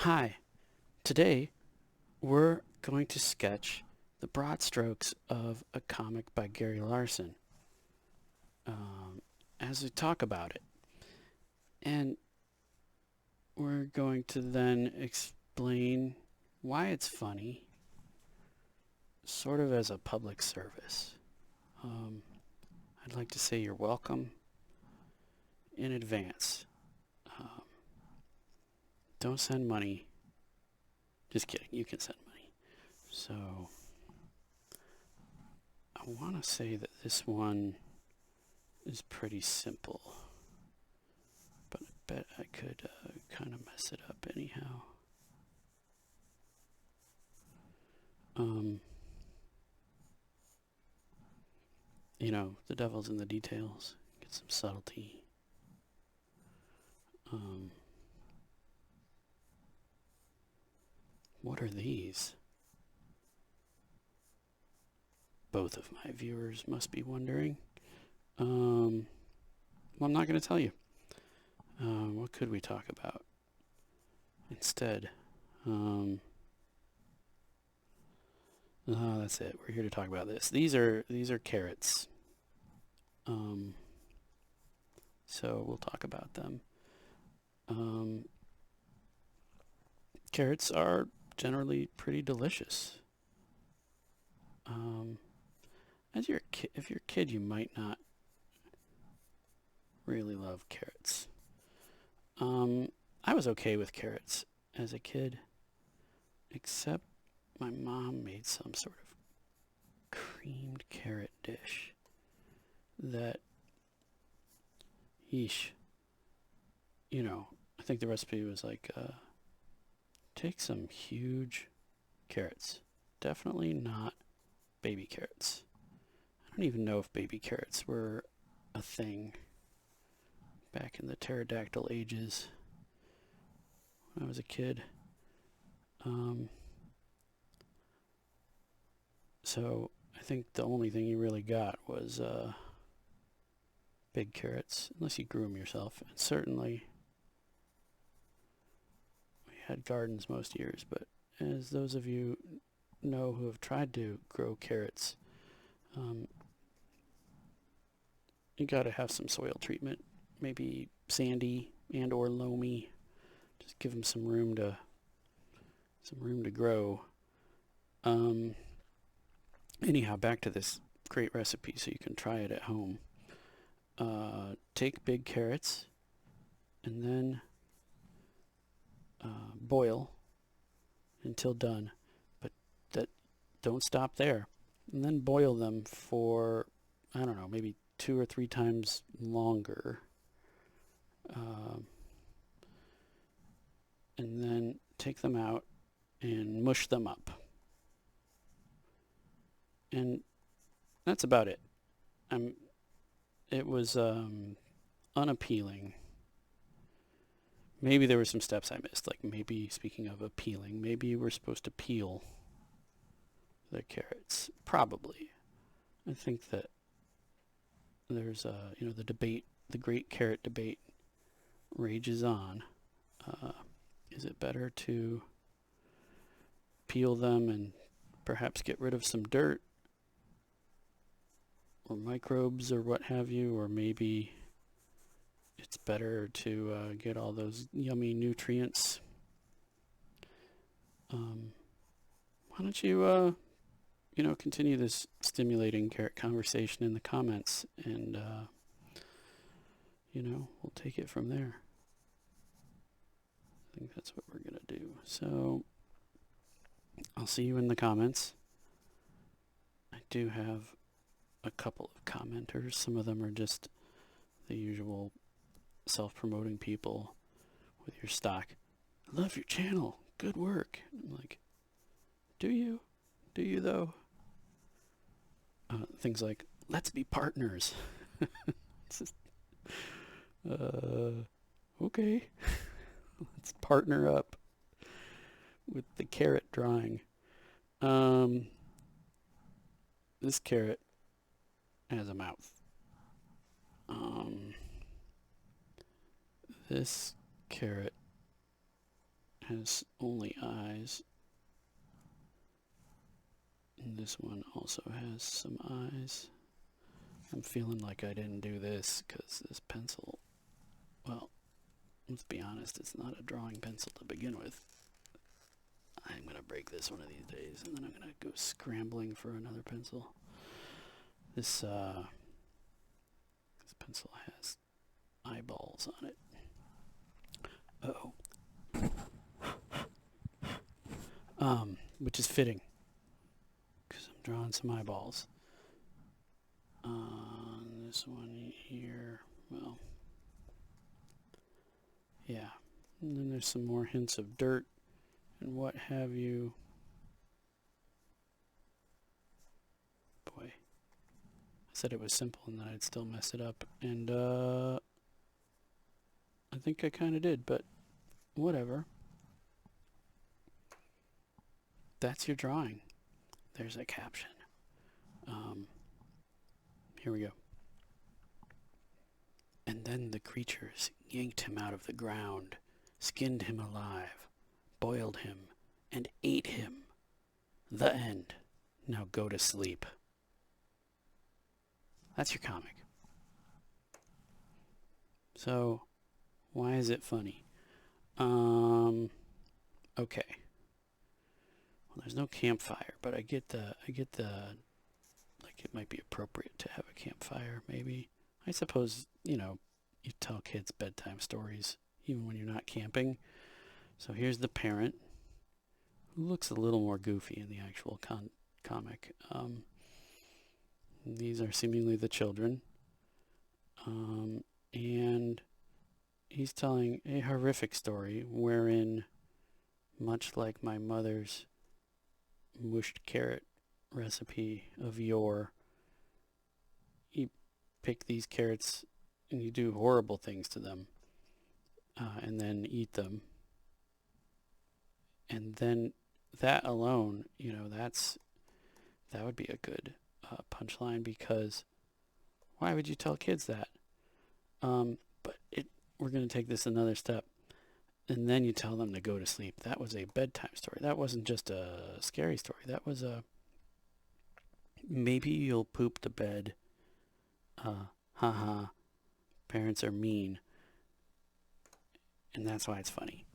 Hi, today we're going to sketch the broad strokes of a comic by Gary Larson um, as we talk about it. And we're going to then explain why it's funny, sort of as a public service. Um, I'd like to say you're welcome in advance. Um, don't send money. Just kidding, you can send money. So I want to say that this one is pretty simple. But I bet I could kind of mess it up anyhow. Um, the devil's in the details. Get some subtlety. Um, what are these? Both of my viewers must be wondering. Well, I'm not going to tell you. What could we talk about instead? Um, that's it. We're here to talk about this. These are carrots. Um, so we'll talk about them. Um, Carrots are generally pretty delicious. Um, if you're a kid, you might not really love carrots. Um, I was okay with carrots as a kid, except my mom made some sort of creamed carrot dish that, yeesh, I think the recipe was like, take some huge carrots. Definitely not baby carrots. I don't even know if baby carrots were a thing back in the pterodactyl ages when I was a kid. Um, so I think the only thing you really got was big carrots, unless you grew them yourself. And certainly we had gardens most years, but as those of you know who have tried to grow carrots, um, you got to have some soil treatment, maybe sandy and or loamy. Just give them some room to grow. Um, Anyhow, back to this great recipe so you can try it at home. Take big carrots and then boil until done, but that don't stop there. And then boil them for, I don't know, maybe 2 or 3 times longer. Um, and then take them out and mush them up. And that's about it. I'm. It was unappealing. Maybe there were some steps I missed. Like maybe speaking of appealing, maybe you were supposed to peel the carrots. Probably. I think that there's the debate, the great carrot debate, rages on. Uh, is it better to peel them and perhaps get rid of some dirt or microbes or what have you, or maybe it's better to get all those yummy nutrients? Um, why don't you continue this stimulating carrot conversation in the comments, and we'll take it from there. I think that's what we're gonna do. So I'll see you in the comments. I do have a couple of commenters. Some of them are just the usual self-promoting people with your stock. I love your channel. Good work. I'm like, do you? Do you though? Things like, let's be partners. Just, okay. Let's partner up with the carrot drawing. Um, this carrot has a mouth. Um, this carrot has only eyes. And this one also has some eyes. I'm feeling like I didn't do this because this pencil, well, let's be honest, it's not a drawing pencil to begin with. I'm going to break this one of these days, and then I'm going to go scrambling for another pencil. This pencil has eyeballs on it. Uh-oh. Which is fitting, because I'm drawing some eyeballs. This one here, well, yeah. And then there's some more hints of dirt and what have you. Boy, I said it was simple and that I'd still mess it up, and I think I kind of did, but whatever. That's your drawing. There's a caption. Here we go. And then the creatures yanked him out of the ground, skinned him alive, boiled him, and ate him. The end. Now go to sleep. That's your comic. So, why is it funny? Okay. Well, there's no campfire, but I get the, like, it might be appropriate to have a campfire, maybe. I suppose, you tell kids bedtime stories, even when you're not camping. So here's the parent, who looks a little more goofy in the actual comic. These are seemingly the children. And he's telling a horrific story wherein, much like my mother's mushed carrot recipe of yore, you pick these carrots and you do horrible things to them, and then eat them. And then that alone, that would be a good punchline, because why would you tell kids that? But we're going to take this another step. And then you tell them to go to sleep. That was a bedtime story. That wasn't just a scary story. That was a, maybe you'll poop the bed. Haha. Parents are mean. And that's why it's funny.